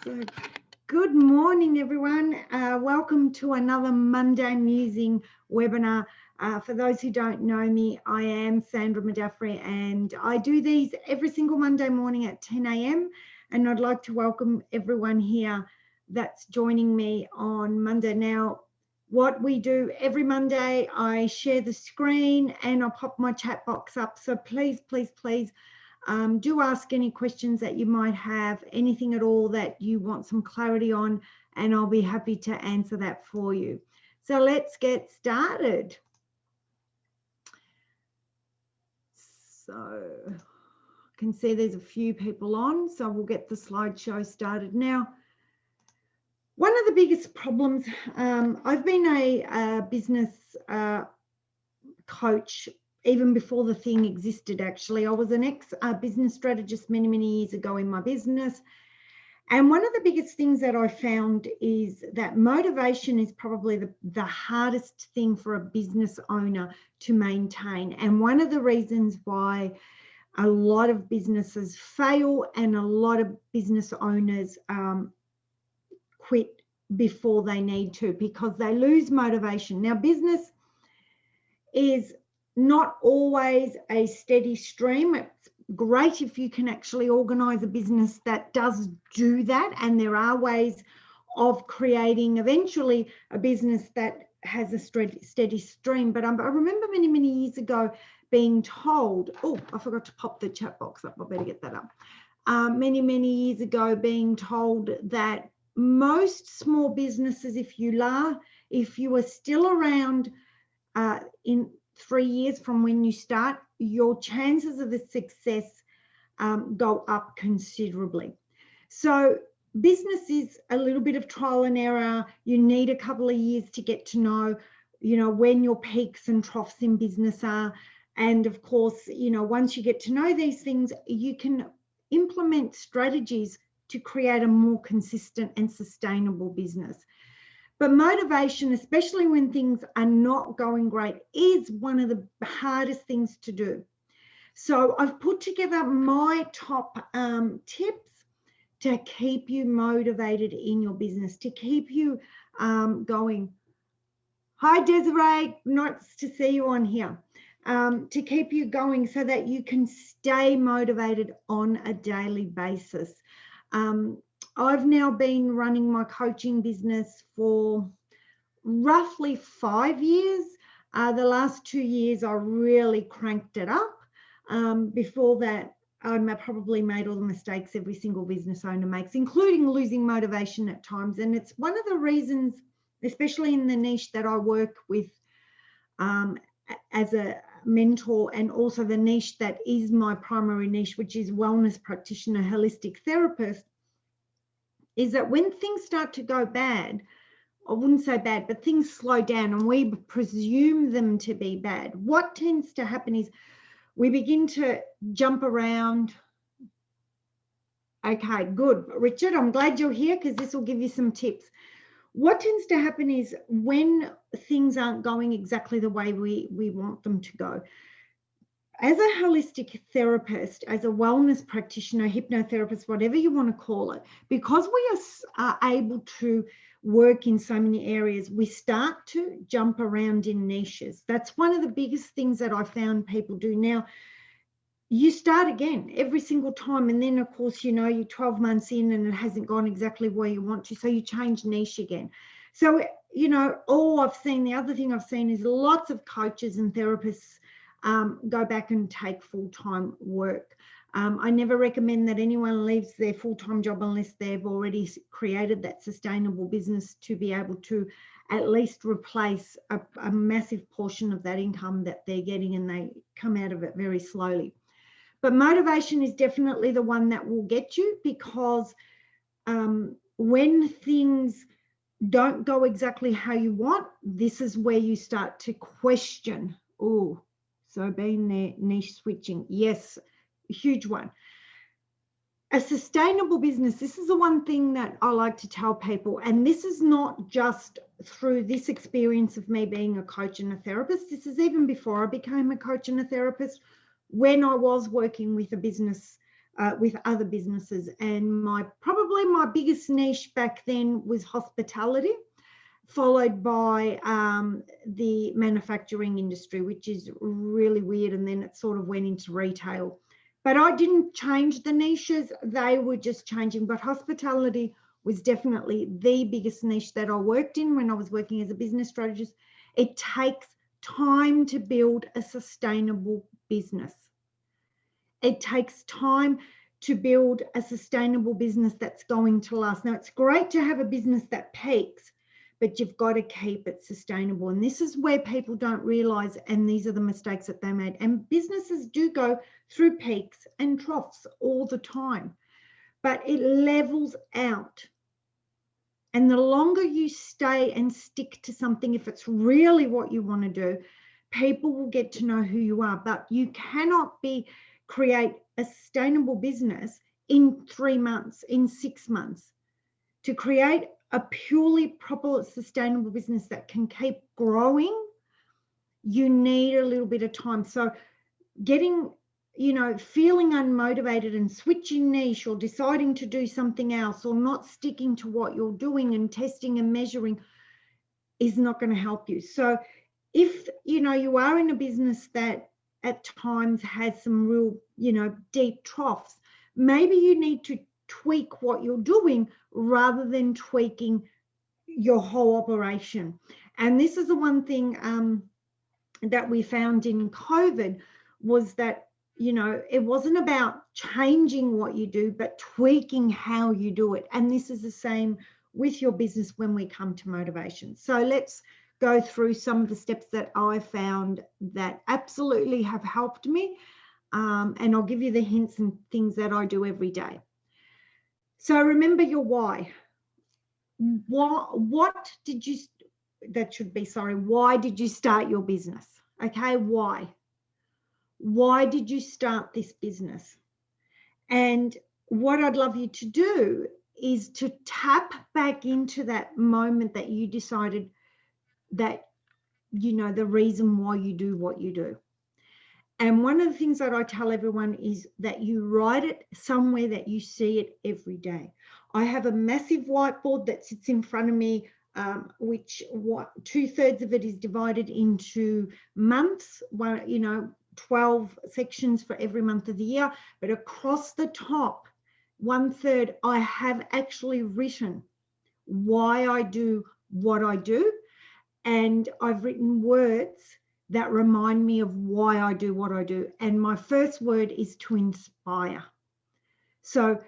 So, good morning, everyone. Welcome to another Monday Musing webinar. For those who don't know me, I am Sandra Madaffrey, and I do these every single Monday morning at 10 a.m. And I'd like to welcome everyone here that's joining me on Monday. Now, what we do every Monday, I share the screen and I'll pop my chat box up. So please, please, please, do ask any questions that you might have, anything at all that you want some clarity on, and I'll be happy to answer that for you. So let's get started. So I can see there's a few people on, so we'll get the slideshow started now. One of the biggest problems, I've been a business coach even before the thing existed. Actually, I was an ex-business strategist many years ago in my business, and one of the biggest things that I found is that motivation is probably the hardest thing for a business owner to maintain, and one of the reasons why a lot of businesses fail and a lot of business owners quit before they need to, because they lose motivation. Now, business is not always a steady stream. It's great if you can actually organize a business that does do that, and there are ways of creating eventually a business that has a steady stream. But I remember many years ago being told, oh, I forgot to pop the chat box up, I better get that up. Many years ago being told that most small businesses, if you are still around in 3 years from when you start, your chances of a success go up considerably. So business is a little bit of trial and error. You need a couple of years to get to know, when your peaks and troughs in business are. And of course, once you get to know these things, you can implement strategies to create a more consistent and sustainable business. But motivation, especially when things are not going great, is one of the hardest things to do. So I've put together my top tips to keep you motivated in your business, to keep you going. Hi, Desiree. Nice to see you on here. To keep you going so that you can stay motivated on a daily basis. I've now been running my coaching business for roughly 5 years. The last 2 years, I really cranked it up. Before that, I probably made all the mistakes every single business owner makes, including losing motivation at times. And it's one of the reasons, especially in the niche that I work with as a mentor, and also the niche that is my primary niche, which is wellness practitioner, holistic therapist, is that when things start to go bad, I wouldn't say bad, but things slow down and we presume them to be bad, what tends to happen is we begin to jump around. Okay, good. Richard, I'm glad you're here because this will give you some tips. What tends to happen is when things aren't going exactly the way we want them to go, as a holistic therapist, as a wellness practitioner, hypnotherapist, whatever you want to call it, because we are able to work in so many areas, we start to jump around in niches. That's one of the biggest things that I found people do. Now, you start again every single time, and then of course, you're 12 months in and it hasn't gone exactly where you want to, so you change niche again. So, the other thing I've seen is lots of coaches and therapists go back and take full-time work. I never recommend that anyone leaves their full-time job unless they've already created that sustainable business to be able to at least replace a massive portion of that income that they're getting, and they come out of it very slowly. But motivation is definitely the one that will get you, because when things don't go exactly how you want, this is where you start to question. So being there, niche switching, yes, huge one. A sustainable business, this is the one thing that I like to tell people, and this is not just through this experience of me being a coach and a therapist. This is even before I became a coach and a therapist, when I was working with a business with other businesses. And probably my biggest niche back then was hospitality, followed by the manufacturing industry, which is really weird. And then it sort of went into retail. But I didn't change the niches. They were just changing. But hospitality was definitely the biggest niche that I worked in when I was working as a business strategist. It takes time to build a sustainable business. It takes time to build a sustainable business that's going to last. Now, it's great to have a business that peaks, but you've got to keep it sustainable. And this is where people don't realize, and these are the mistakes that they made. And businesses do go through peaks and troughs all the time, but it levels out. And the longer you stay and stick to something, if it's really what you want to do, people will get to know who you are. But you cannot create a sustainable business in 3 months, in 6 months. To create a purely proper sustainable business that can keep growing, you need a little bit of time. So getting, feeling unmotivated and switching niche or deciding to do something else or not sticking to what you're doing and testing and measuring is not going to help you. So if, you are in a business that at times has some real, deep troughs, maybe you need to tweak what you're doing rather than tweaking your whole operation. And this is the one thing that we found in COVID was that, it wasn't about changing what you do, but tweaking how you do it. And this is the same with your business when we come to motivation. So let's go through some of the steps that I found that absolutely have helped me. And I'll give you the hints and things that I do every day. So remember your why. Why did you start your business? Okay, why? Why did you start this business? And what I'd love you to do is to tap back into that moment that you decided that, the reason why you do what you do. And one of the things that I tell everyone is that you write it somewhere that you see it every day. I have a massive whiteboard that sits in front of me, which 2/3 of it is divided into months, 12 sections for every month of the year. But across the top, 1/3, I have actually written why I do what I do. And I've written words that remind me of why I do what I do. And my first word is to inspire. So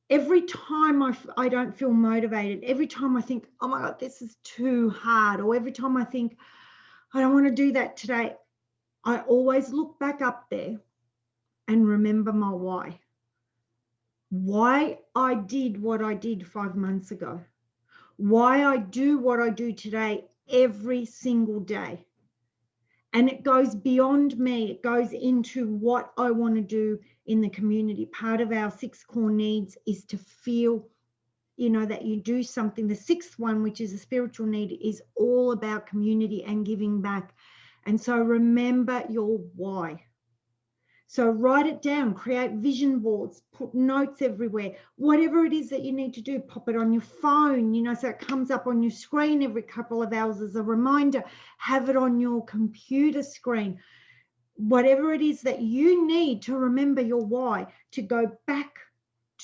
every time I don't feel motivated, every time I think, oh my God, this is too hard, or every time I think, I don't want to do that today, I always look back up there and remember my why. Why I did what I did 5 months ago. Why I do what I do today every single day. And it goes beyond me. It goes into what I want to do in the community. Part of our 6 core needs is to feel, that you do something. The 6th one, which is a spiritual need, is all about community and giving back. And so remember your why. So write it down, create vision boards, put notes everywhere. Whatever it is that you need to do, pop it on your phone, so it comes up on your screen every couple of hours as a reminder. Have it on your computer screen. Whatever it is that you need to remember your why, to go back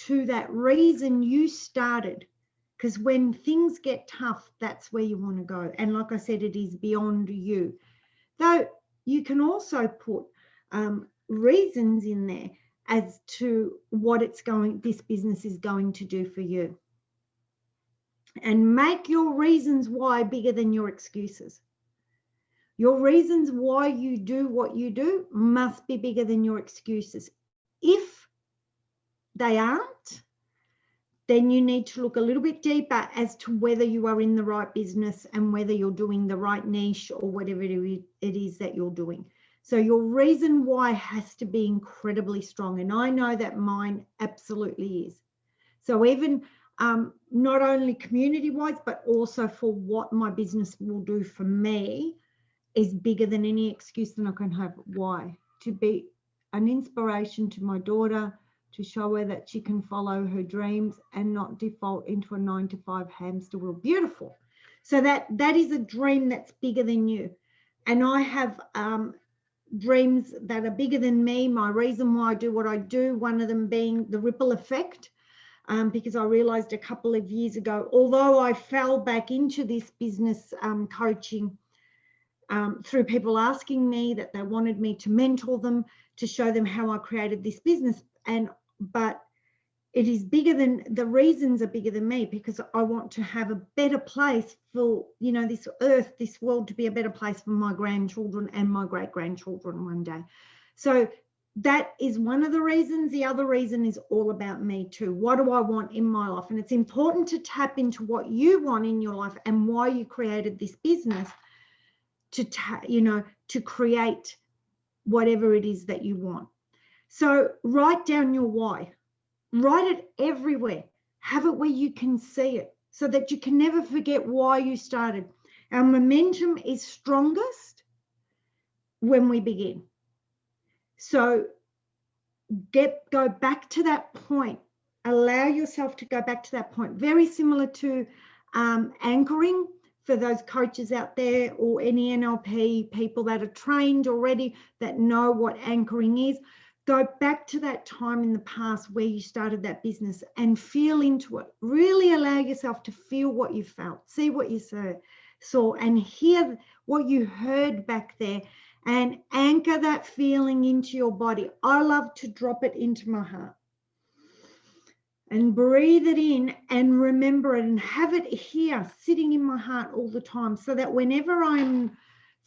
to that reason you started. Because when things get tough, that's where you want to go. And like I said, it is beyond you. Though you can also put reasons in there as to what this business is going to do for you. And make your reasons why bigger than your excuses. Your reasons why you do what you do must be bigger than your excuses. If they aren't, then you need to look a little bit deeper as to whether you are in the right business and whether you're doing the right niche or whatever it is that you're doing. So your reason why has to be incredibly strong. And I know that mine absolutely is. So even not only community-wise, but also for what my business will do for me is bigger than any excuse that I can have. Why? To be an inspiration to my daughter, to show her that she can follow her dreams and not default into a 9-to-5 hamster wheel. Beautiful. So that is a dream that's bigger than you. And I have dreams that are bigger than me. My reason why I do what I do, one of them being the ripple effect, because I realized a couple of years ago, although I fell back into this business coaching through people asking me that they wanted me to mentor them, to show them how I created this business. But it is bigger than, the reasons are bigger than me, because I want to have a better place for, you know, this earth, this world to be a better place for my grandchildren and my great-grandchildren one day. So that is one of the reasons. The other reason is all about me too. What do I want in my life? And it's important to tap into what you want in your life and why you created this business to create whatever it is that you want. So write down your why. Write it everywhere. Have it where you can see it so that you can never forget why you started. Our momentum is strongest when we begin. So go back to that point. Allow yourself to go back to that point. Very similar to anchoring for those coaches out there, or any NLP people that are trained already that know what anchoring is. Go back to that time in the past where you started that business and feel into it. Really allow yourself to feel what you felt, see what you saw, and hear what you heard back there, and anchor that feeling into your body. I love to drop it into my heart and breathe it in and remember it and have it here sitting in my heart all the time, so that whenever I'm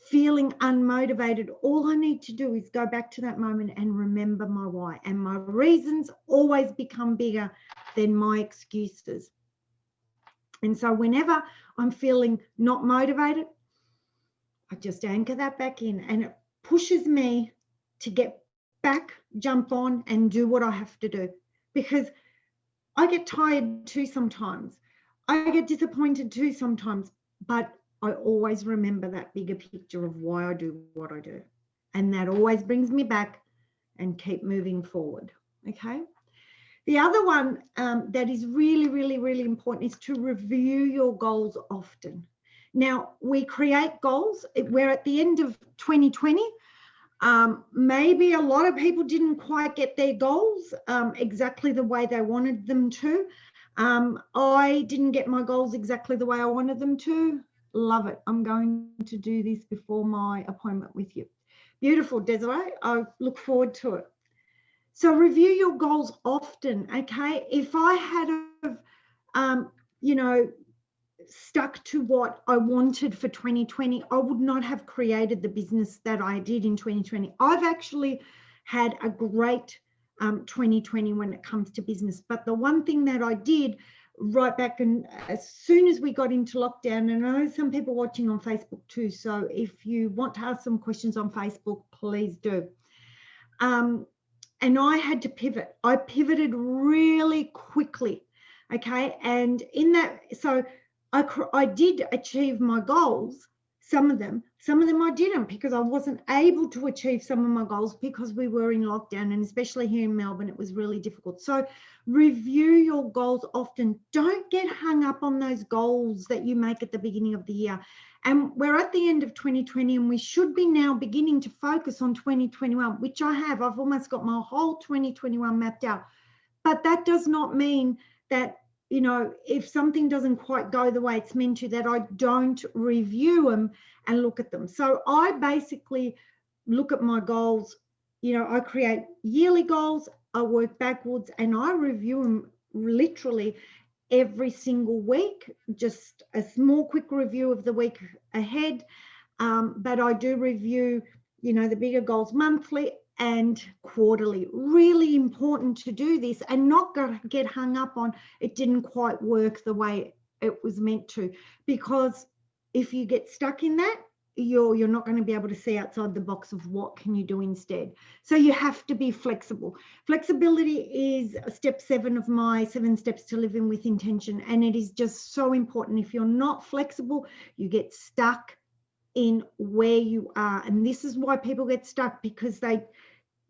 feeling unmotivated, all I need to do is go back to that moment and remember my why. And my reasons always become bigger than my excuses. And so whenever I'm feeling not motivated, I just anchor that back in, and it pushes me to get back, jump on, and do what I have to do. Because I get tired too sometimes. I get disappointed too sometimes, but I always remember that bigger picture of why I do what I do. And that always brings me back and keep moving forward. Okay. The other one that is really, really, really important is to review your goals often. Now, we create goals. We're at the end of 2020. Maybe a lot of people didn't quite get their goals exactly the way they wanted them to. I didn't get my goals exactly the way I wanted them to. Love it. I'm going to do this before my appointment with you. Beautiful, Desiree. I look forward to it. So review your goals often, okay? If I had, stuck to what I wanted for 2020, I would not have created the business that I did in 2020. I've actually had a great 2020 when it comes to business. But the one thing that I did right back, and as soon as we got into lockdown, and I know some people watching on Facebook too, so if you want to ask some questions on Facebook, please do. And I had to pivot. I pivoted really quickly, okay? And in that, so I did achieve my goals, some of them I didn't, because I wasn't able to achieve some of my goals because we were in lockdown, and especially here in Melbourne, it was really difficult. So review your goals often. Don't get hung up on those goals that you make at the beginning of the year. And we're at the end of 2020, and we should be now beginning to focus on 2021, which I have. I've almost got my whole 2021 mapped out. But that does not mean that, you know, if something doesn't quite go the way it's meant to, that I don't review them and look at them. So I basically look at my goals. You know, I create yearly goals, I work backwards, and I review them literally every single week, just a small quick review of the week ahead. But I do review, you know, the bigger goals monthly and quarterly. Really important to do this and not get hung up on it didn't quite work the way it was meant to, because if you get stuck in that, you're not going to be able to see outside the box of what can you do instead. So you have to be flexible. Flexibility is step 7 of my 7 steps to living with intention, and it is just so important. If you're not flexible, you get stuck in where you are, and this is why people get stuck, because they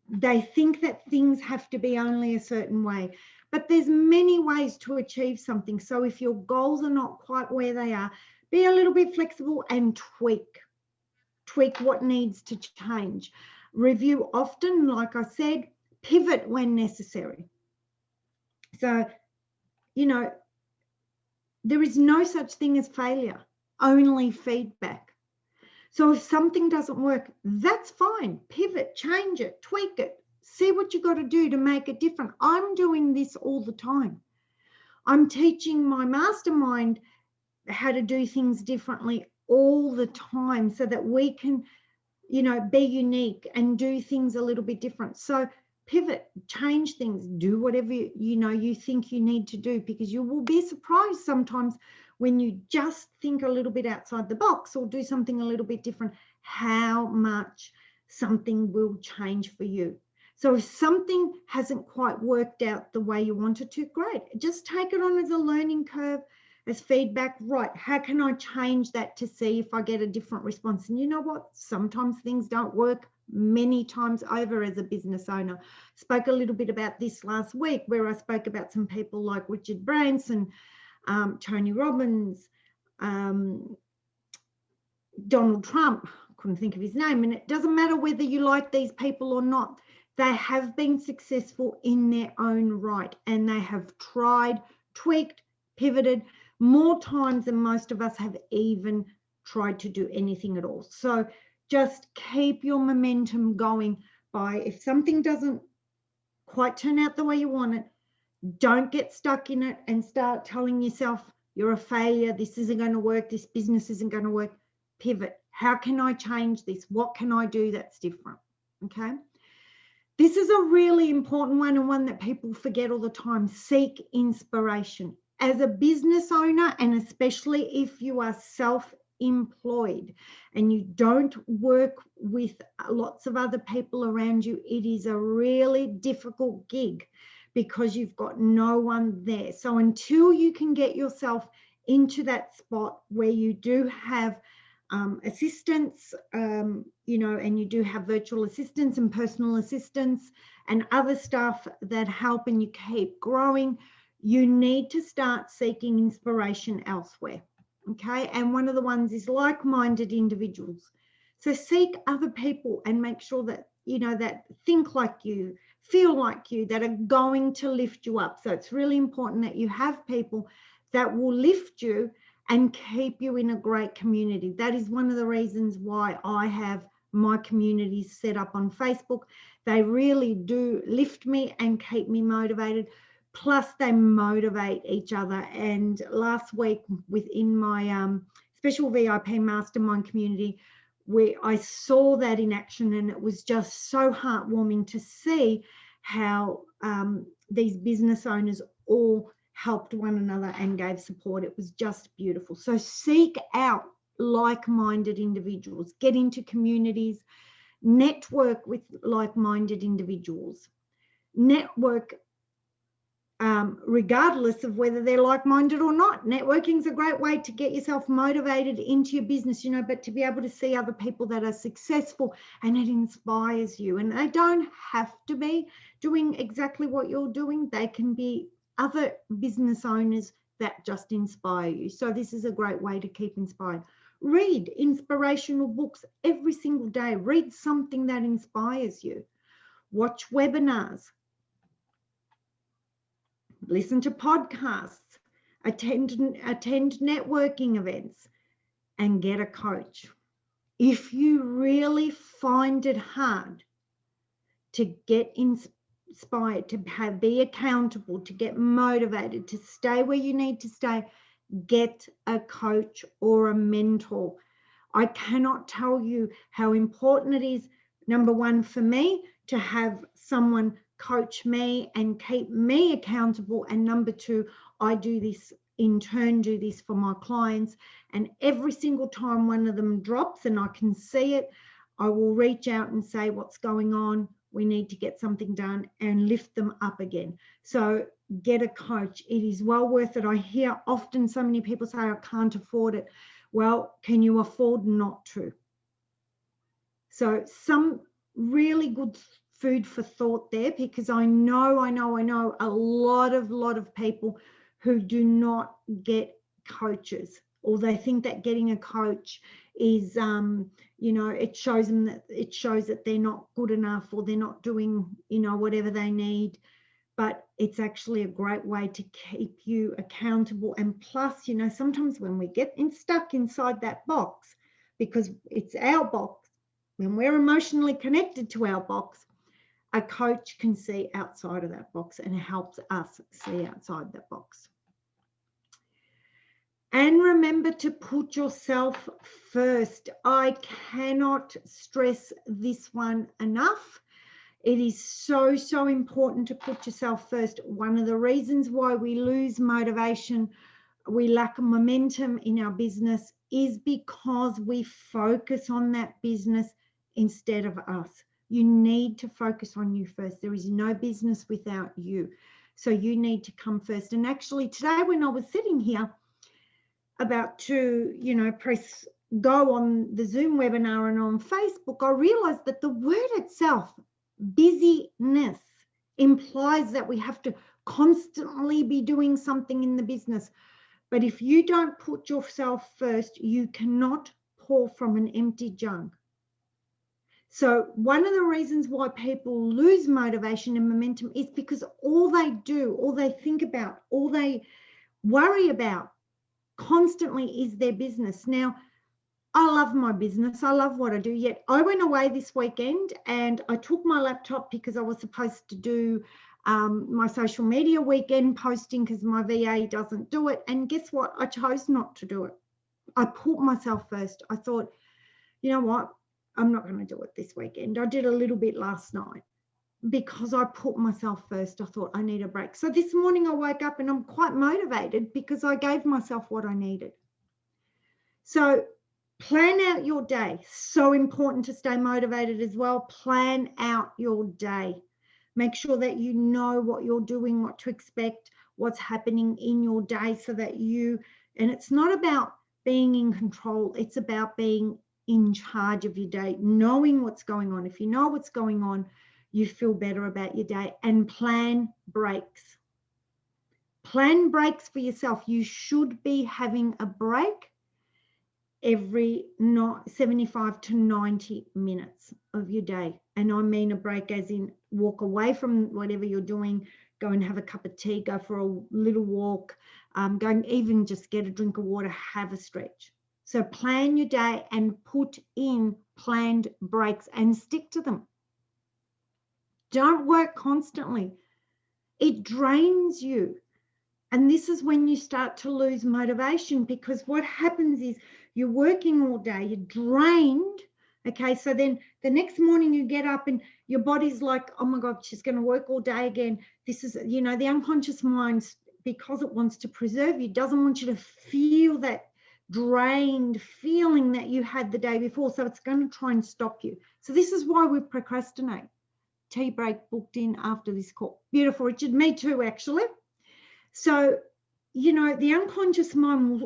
They think that things have to be only a certain way, but there's many ways to achieve something. So if your goals are not quite where they are, be a little bit flexible and tweak what needs to change. Review often, like I said, pivot when necessary. So, you know, there is no such thing as failure, only feedback. So if something doesn't work, that's fine. Pivot, change it, tweak it, see what you got to do to make it different. I'm doing this all the time. I'm teaching my mastermind how to do things differently all the time so that we can, you know, be unique and do things a little bit different. So pivot, change things, do whatever you think you need to do, because you will be surprised sometimes when you just think a little bit outside the box or do something a little bit different, how much something will change for you. So if something hasn't quite worked out the way you want it to, great. Just take it on as a learning curve, as feedback. Right, how can I change that to see if I get a different response? And you know what? Sometimes things don't work many times over as a business owner. Spoke a little bit about this last week, where I spoke about some people like Richard Branson, Tony Robbins, Donald Trump. I couldn't think of his name. And it doesn't matter whether you like these people or not. They have been successful in their own right, and they have tried, tweaked, pivoted more times than most of us have even tried to do anything at all. So just keep your momentum going by, if something doesn't quite turn out the way you want it, don't get stuck in it and start telling yourself you're a failure, this isn't going to work, this business isn't going to work. Pivot. How can I change this? What can I do that's different? Okay. This is a really important one, and one that people forget all the time. Seek inspiration. As a business owner, and especially if you are self-employed and you don't work with lots of other people around you, it is a really difficult gig because you've got no one there. So until you can get yourself into that spot where you do have assistants, and you do have virtual assistants and personal assistants and other stuff that help and you keep growing, you need to start seeking inspiration elsewhere. Okay. And one of the ones is like-minded individuals. So seek other people and make sure that, that think like you, feel like you, that are going to lift you up. So it's really important that you have people that will lift you and keep you in a great community. That is one of the reasons why I have my communities set up on Facebook. They really do lift me and keep me motivated. Plus they motivate each other. And last week within my special VIP mastermind community, where I saw that in action, and it was just so heartwarming to see how these business owners all helped one another and gave support. It was just beautiful. So seek out like-minded individuals, get into communities, network with like-minded individuals, network regardless of whether they're like-minded or not. Networking is a great way to get yourself motivated into your business, but to be able to see other people that are successful, and it inspires you. And they don't have to be doing exactly what you're doing. They can be other business owners that just inspire you. So this is a great way to keep inspired. Read inspirational books every single day. Read something that inspires you. Watch webinars. Listen to podcasts. Attend networking events, and get a coach. If you really find it hard to get inspired, to be accountable, to get motivated, to stay where you need to stay, get a coach or a mentor. I cannot tell you how important it is, number one, for me to have someone coach me and keep me accountable, and number two, I do this in turn, do this for my clients, and every single time one of them drops and I can see it, I will reach out and say, what's going on? We need to get something done, and lift them up again. So get a coach. It is well worth it. I hear often so many people say, I can't afford it. Well, can you afford not to? So some really good food for thought there, because I know a lot of people who do not get coaches, or they think that getting a coach is, it shows that they're not good enough, or they're not doing, whatever they need. But it's actually a great way to keep you accountable. And plus, sometimes when we get stuck inside that box, because it's our box, when we're emotionally connected to our box, a coach can see outside of that box and helps us see outside that box. And remember to put yourself first. I cannot stress this one enough. It is so, so important to put yourself first. One of the reasons why we lose motivation, we lack momentum in our business, is because we focus on that business instead of us. You need to focus on you first. There is no business without you. So you need to come first. And actually today, when I was sitting here about to, press go on the Zoom webinar and on Facebook, I realized that the word itself, busyness, implies that we have to constantly be doing something in the business. But if you don't put yourself first, you cannot pour from an empty jug. So one of the reasons why people lose motivation and momentum is because all they do, all they think about, all they worry about constantly is their business. Now, I love my business. I love what I do. Yet I went away this weekend and I took my laptop because I was supposed to do my social media weekend posting, because my VA doesn't do it. And guess what? I chose not to do it. I put myself first. I thought, you know what? I'm not going to do it this weekend. I did a little bit last night because I put myself first. I thought I need a break. So this morning I woke up and I'm quite motivated because I gave myself what I needed. So plan out your day. So important to stay motivated as well. Plan out your day. Make sure that you know what you're doing, what to expect, what's happening in your day, so that and it's not about being in control. It's about being in charge of your day, knowing what's going on. If you know what's going on, you feel better about your day. And plan breaks. Plan breaks for yourself. You should be having a break every 75 to 90 minutes of your day. And I mean a break as in walk away from whatever you're doing, go and have a cup of tea, go for a little walk, go and even just get a drink of water, have a stretch. So plan your day and put in planned breaks and stick to them. Don't work constantly. It drains you. And this is when you start to lose motivation, because what happens is you're working all day, you're drained. Okay, so then the next morning you get up and your body's like, oh my God, she's going to work all day again. This is, the unconscious mind, because it wants to preserve you, doesn't want you to feel that drained feeling that you had the day before. So it's going to try and stop you. So this is why we procrastinate. Tea break booked in after this call. Beautiful, Richard. Me too, actually. So, the unconscious mind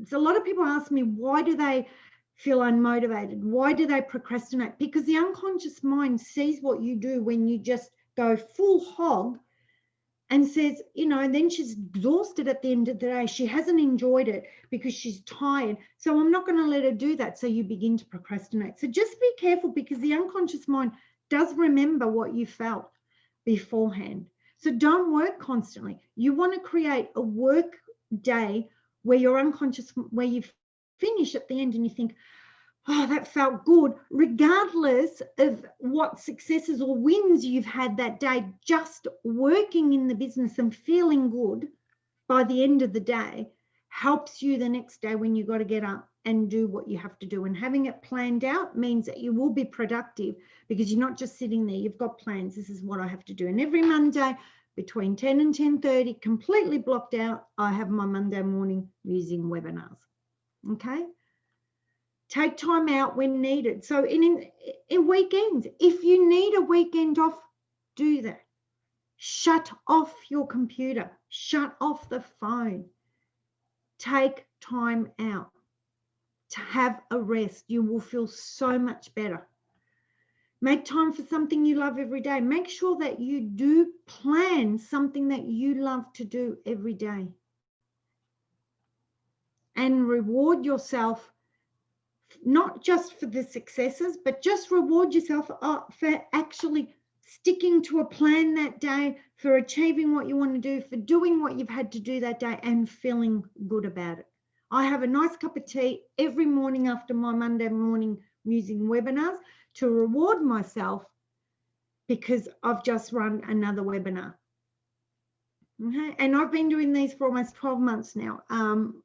so a lot of people ask me, why do they feel unmotivated? Why do they procrastinate? Because the unconscious mind sees what you do when you just go full hog and says, and then she's exhausted at the end of the day. She hasn't enjoyed it because she's tired. So I'm not going to let her do that. So you begin to procrastinate. So just be careful, because the unconscious mind does remember what you felt beforehand. So don't work constantly. You want to create a work day where you're unconscious, where you finish at the end and you think, oh, that felt good, regardless of what successes or wins you've had that day. Just working in the business and feeling good by the end of the day helps you the next day when you got to get up and do what you have to do. And having it planned out means that you will be productive, because you're not just sitting there. You've got plans. This is what I have to do. And every Monday between 10 and 10:30, completely blocked out, I have my Monday morning Musing webinars. Okay? Take time out when needed. So in weekends, if you need a weekend off, do that. Shut off your computer. Shut off the phone. Take time out to have a rest. You will feel so much better. Make time for something you love every day. Make sure that you do plan something that you love to do every day. And reward yourself, not just for the successes, but just reward yourself for actually sticking to a plan that day, for achieving what you want to do, for doing what you've had to do that day and feeling good about it. I have a nice cup of tea every morning after my Monday morning Musing webinars to reward myself because I've just run another webinar. Okay. And I've been doing these for almost 12 months now,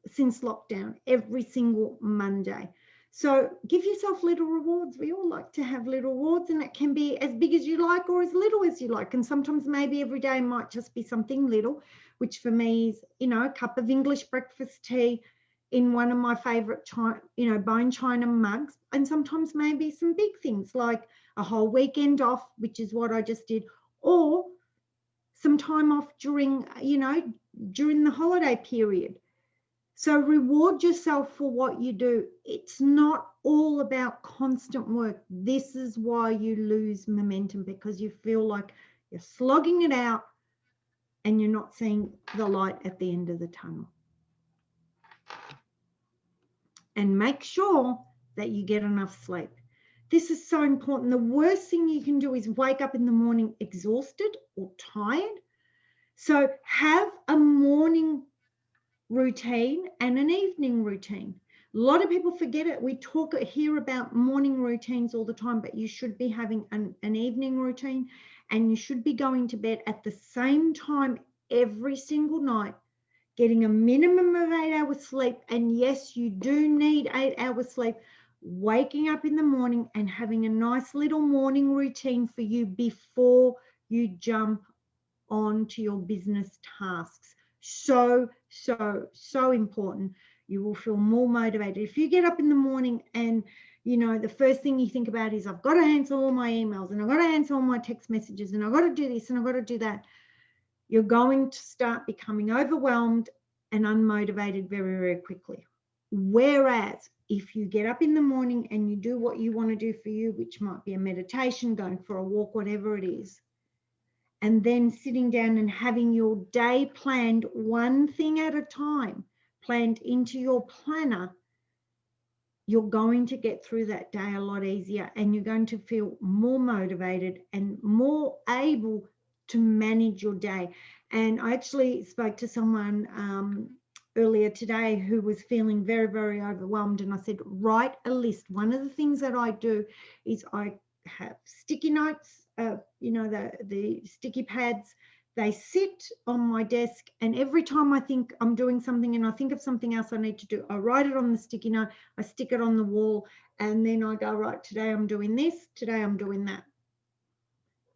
since lockdown, every single Monday. So give yourself little rewards. We all like to have little rewards, and it can be as big as you like or as little as you like. And sometimes maybe every day might just be something little, which for me is, a cup of English breakfast tea in one of my favorite, bone china mugs. And sometimes maybe some big things like a whole weekend off, which is what I just did, or some time off during the holiday period. So reward yourself for what you do. It's not all about constant work. This is why you lose momentum, because you feel like you're slogging it out and you're not seeing the light at the end of the tunnel. And make sure that you get enough sleep. This is so important. The worst thing you can do is wake up in the morning exhausted or tired. So have a morning routine and an evening routine. A lot of people forget it. We talk here about morning routines all the time, but you should be having an evening routine, and you should be going to bed at the same time every single night, getting a minimum of 8 hours sleep. And yes, you do need 8 hours sleep. Waking up in the morning and having a nice little morning routine for you before you jump onto your business tasks. So important. You will feel more motivated. If you get up in the morning and the first thing you think about is, I've got to answer all my emails, and I've got to answer all my text messages, and I've got to do this, and I've got to do that, you're going to start becoming overwhelmed and unmotivated very, very quickly. Whereas if you get up in the morning and you do what you want to do for you, which might be a meditation, going for a walk, whatever it is, and then sitting down and having your day planned one thing at a time, planned into your planner, you're going to get through that day a lot easier, and you're going to feel more motivated and more able to manage your day. And I actually spoke to someone earlier today who was feeling very, very overwhelmed, and I said, write a list. One of the things that I do is I have sticky notes, the sticky pads. They sit on my desk, and every time I think I'm doing something and I think of something else I need to do, I write it on the sticky note, I stick it on the wall, and then I go, right, today I'm doing this, today I'm doing that.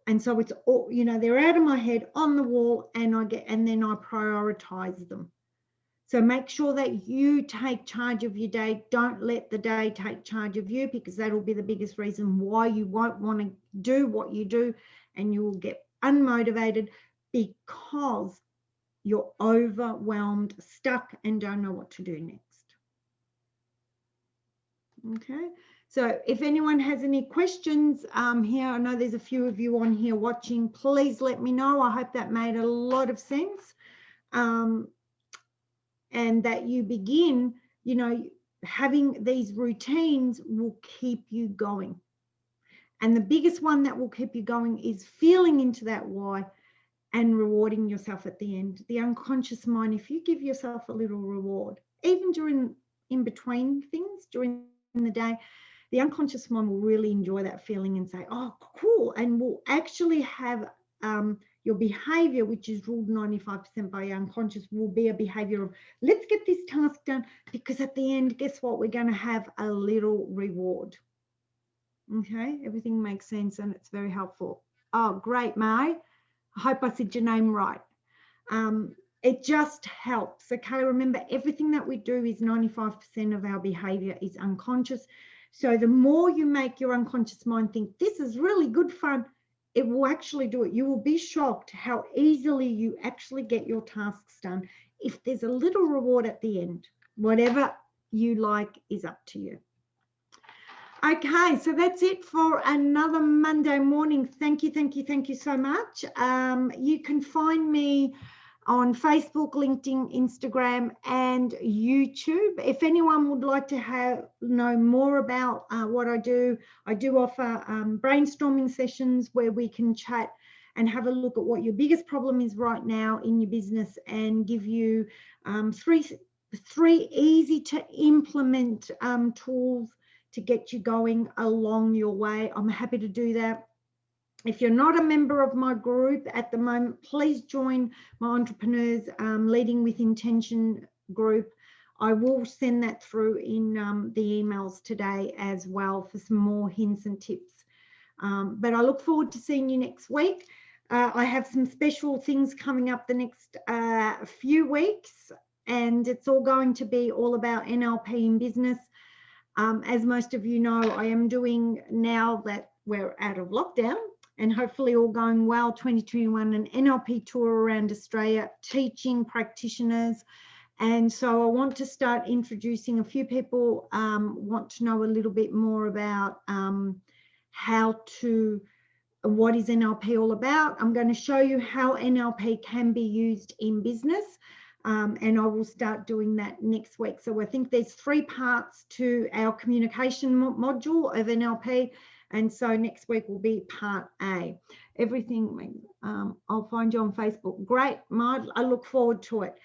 And so it's all, they're out of my head on the wall, and then I prioritize them. So make sure that you take charge of your day. Don't let the day take charge of you, because that'll be the biggest reason why you won't want to do what you do, and you will get unmotivated because you're overwhelmed, stuck, and don't know what to do next. Okay. So if anyone has any questions here, I know there's a few of you on here watching, please let me know. I hope that made a lot of sense. And that you begin, having these routines will keep you going. And the biggest one that will keep you going is feeling into that why and rewarding yourself at the end. The unconscious mind, if you give yourself a little reward, even in between things during the day, the unconscious mind will really enjoy that feeling and say, oh, cool. And will actually have your behavior, which is ruled 95% by your unconscious, will be a behavior of, let's get this task done, because at the end, guess what? We're going to have a little reward. Okay, everything makes sense, and it's very helpful. Oh, great, Mai. I hope I said your name right. It just helps. Okay, remember, everything that we do is 95% of our behavior is unconscious. So the more you make your unconscious mind think, this is really good fun, it will actually do it. You will be shocked how easily you actually get your tasks done if there's a little reward at the end. Whatever you like is up to you. Okay, so that's it for another Monday morning. Thank you so much. You can find me on Facebook, LinkedIn, Instagram, and YouTube. If anyone would like to know more about what I do offer brainstorming sessions where we can chat and have a look at what your biggest problem is right now in your business, and give you three easy to implement tools to get you going along your way. I'm happy to do that. If you're not a member of my group at the moment, please join my Entrepreneurs Leading with Intention group. I will send that through in the emails today as well for some more hints and tips. But I look forward to seeing you next week. I have some special things coming up the next few weeks, and it's all going to be all about NLP in business. As most of you know, I am doing, now that we're out of lockdown and hopefully all going well, 2021, an NLP tour around Australia, teaching practitioners. And so I want to start introducing a few people, want to know a little bit more about what is NLP all about. I'm going to show you how NLP can be used in business. And I will start doing that next week. So I think there's 3 parts to our communication module of NLP. And so next week will be part A. Everything, I'll find you on Facebook. Great, Mard, I look forward to it.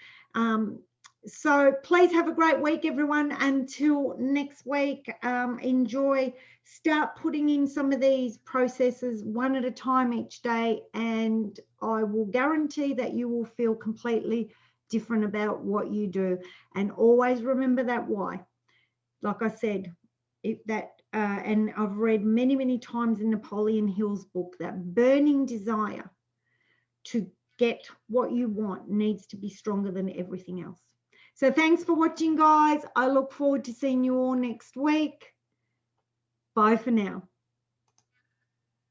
So please have a great week, everyone. Until next week, enjoy. Start putting in some of these processes one at a time each day, and I will guarantee that you will feel completely different about what you do. And always remember that why. Like I said, and I've read many times in Napoleon Hill's book, that burning desire to get what you want needs to be stronger than everything else. So thanks for watching, guys. I look forward to seeing you all next week. Bye for now.